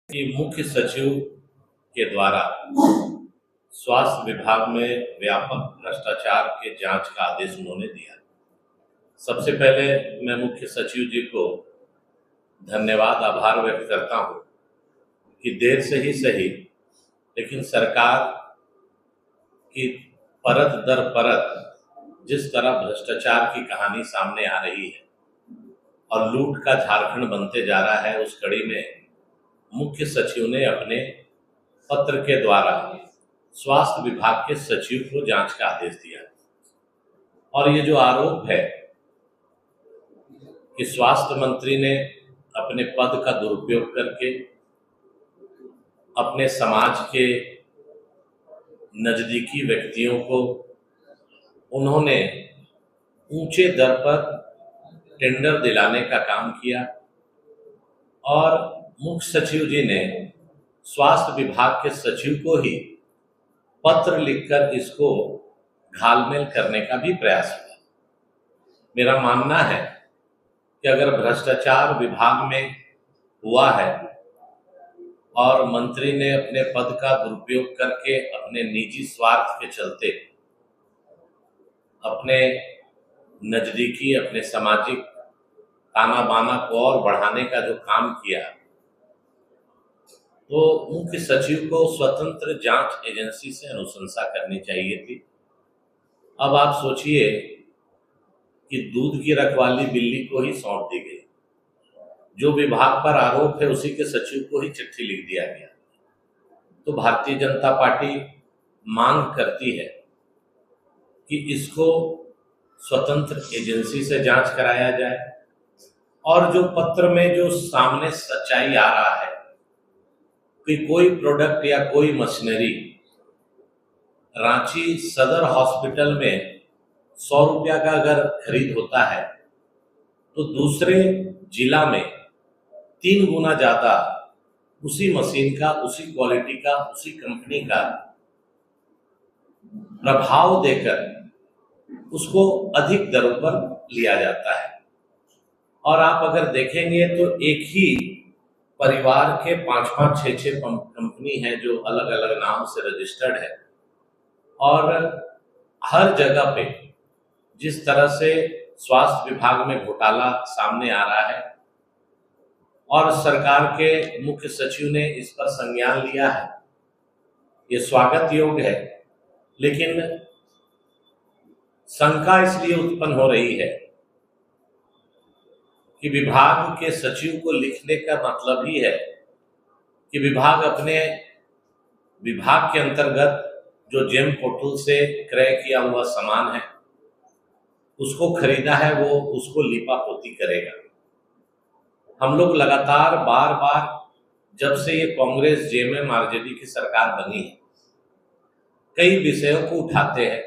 कि मुख्य सचिव के द्वारा स्वास्थ्य विभाग में व्यापक भ्रष्टाचार के जांच का आदेश उन्होंने दिया। सबसे पहले मैं मुख्य सचिव जी को धन्यवाद आभार व्यक्त करता हूं कि देर से ही सही लेकिन सरकार की परत दर परत जिस तरह भ्रष्टाचार की कहानी सामने आ रही है और लूट का झारखंड बनते जा रहा है, उस कड़ी में मुख्य सचिव ने अपने पत्र के द्वारा स्वास्थ्य विभाग के सचिव को जांच का आदेश दिया। और ये जो आरोप है कि स्वास्थ्य मंत्री ने अपने पद का दुरुपयोग करके अपने समाज के नजदीकी व्यक्तियों को उन्होंने ऊंचे दर पर टेंडर दिलाने का काम किया और मुख्य सचिव जी ने स्वास्थ्य विभाग के सचिव को ही पत्र लिखकर इसको घालमेल करने का भी प्रयास हुआ। मेरा मानना है कि अगर भ्रष्टाचार विभाग में हुआ है और मंत्री ने अपने पद का दुरुपयोग करके अपने निजी स्वार्थ के चलते अपने नजदीकी अपने सामाजिक ताना बाना को और बढ़ाने का जो काम किया, तो मुख्य सचिव को स्वतंत्र जांच एजेंसी से अनुशंसा करनी चाहिए थी। अब आप सोचिए कि दूध की रखवाली बिल्ली को ही सौंप दी गई। जो विभाग पर आरोप है उसी के सचिव को ही चिट्ठी लिख दिया गया। तो भारतीय जनता पार्टी मांग करती है कि इसको स्वतंत्र एजेंसी से जांच कराया जाए और जो पत्र में जो सामने सच्चाई आ रहा है कि कोई प्रोडक्ट या कोई मशीनरी रांची सदर हॉस्पिटल में 100 रुपया का अगर खरीद होता है तो दूसरे जिला में 3 गुना ज्यादा उसी मशीन का, उसी क्वालिटी का, उसी कंपनी का प्रभाव देकर उसको अधिक दरों पर लिया जाता है। और आप अगर देखेंगे तो एक ही परिवार के 5-5, 6-6 कंपनी है जो अलग अलग नाम से रजिस्टर्ड है और हर जगह पे जिस तरह से स्वास्थ्य विभाग में घोटाला सामने आ रहा है और सरकार के मुख्य सचिव ने इस पर संज्ञान लिया है, ये स्वागत योग्य है। लेकिन शंका इसलिए उत्पन्न हो रही है कि विभाग के सचिव को लिखने का मतलब ही है कि विभाग अपने विभाग के अंतर्गत जो जेम पोर्टल से क्रय किया हुआ सामान है उसको खरीदा है, वो उसको लिपापोती करेगा। हम लोग लगातार बार बार जब से ये कांग्रेस जेएमएम आरजेडी की सरकार बनी है कई विषयों को उठाते हैं,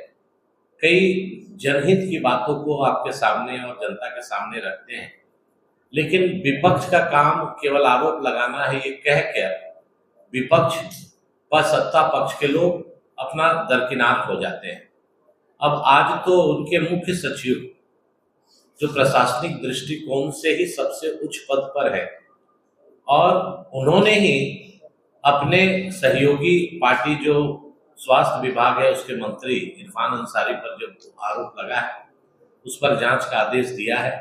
कई जनहित की बातों को आपके सामने और जनता के सामने रखते हैं, लेकिन विपक्ष का काम केवल आरोप लगाना है। ये कह कर विपक्ष व सत्ता पक्ष के लोग अपना दरकिनार हो जाते हैं। अब आज तो उनके मुख्य सचिव जो प्रशासनिक दृष्टिकोण से ही सबसे उच्च पद पर है और उन्होंने ही अपने सहयोगी पार्टी जो स्वास्थ्य विभाग है उसके मंत्री इरफान अंसारी पर जो आरोप लगा है उस पर जांच का आदेश दिया है।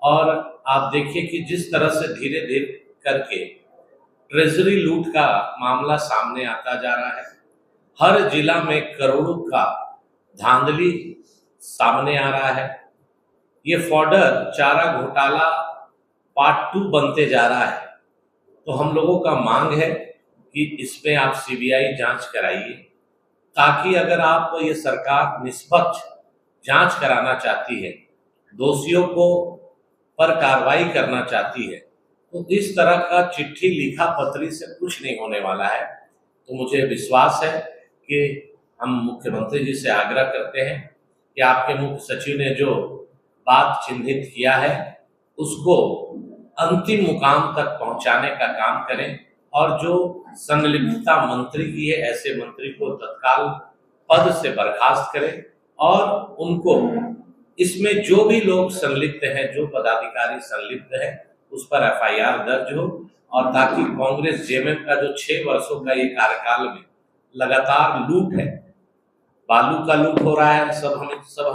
और आप देखिए कि जिस तरह से धीरे धीरे करके ट्रेजरी लूट का मामला सामने आता जा रहा है, हर जिला में करोड़ों का धांधली सामने आ रहा है। ये फॉडर चारा घोटाला पार्ट 2 बनते जा रहा है। तो हम लोगों का मांग है कि इसमें आप सीबीआई जांच कराइए ताकि अगर आप ये सरकार निष्पक्ष जांच कराना चाहती है, दोषियों को पर कार्रवाई करना चाहती है, तो इस तरह का चिट्ठी लिखा पत्री से कुछ नहीं होने वाला है। तो मुझे विश्वास है कि हम मुख्यमंत्री जी से आग्रह करते हैं कि आपके मुख्य सचिव ने जो बात चिन्हित किया है उसको अंतिम मुकाम तक पहुंचाने का काम करें और जो संलिप्तता मंत्री की है ऐसे मंत्री को तत्काल पद से बर्खास्त करें और उनको इसमें जो भी लोग संलिप्त हैं, जो पदाधिकारी संलिप्त हैं, उस पर एफआईआर दर्ज हो और ताकि कांग्रेस जेएमएम का जो 6 वर्षों का ये कार्यकाल में लगातार लूट है, बालू का लूट हो रहा है, सब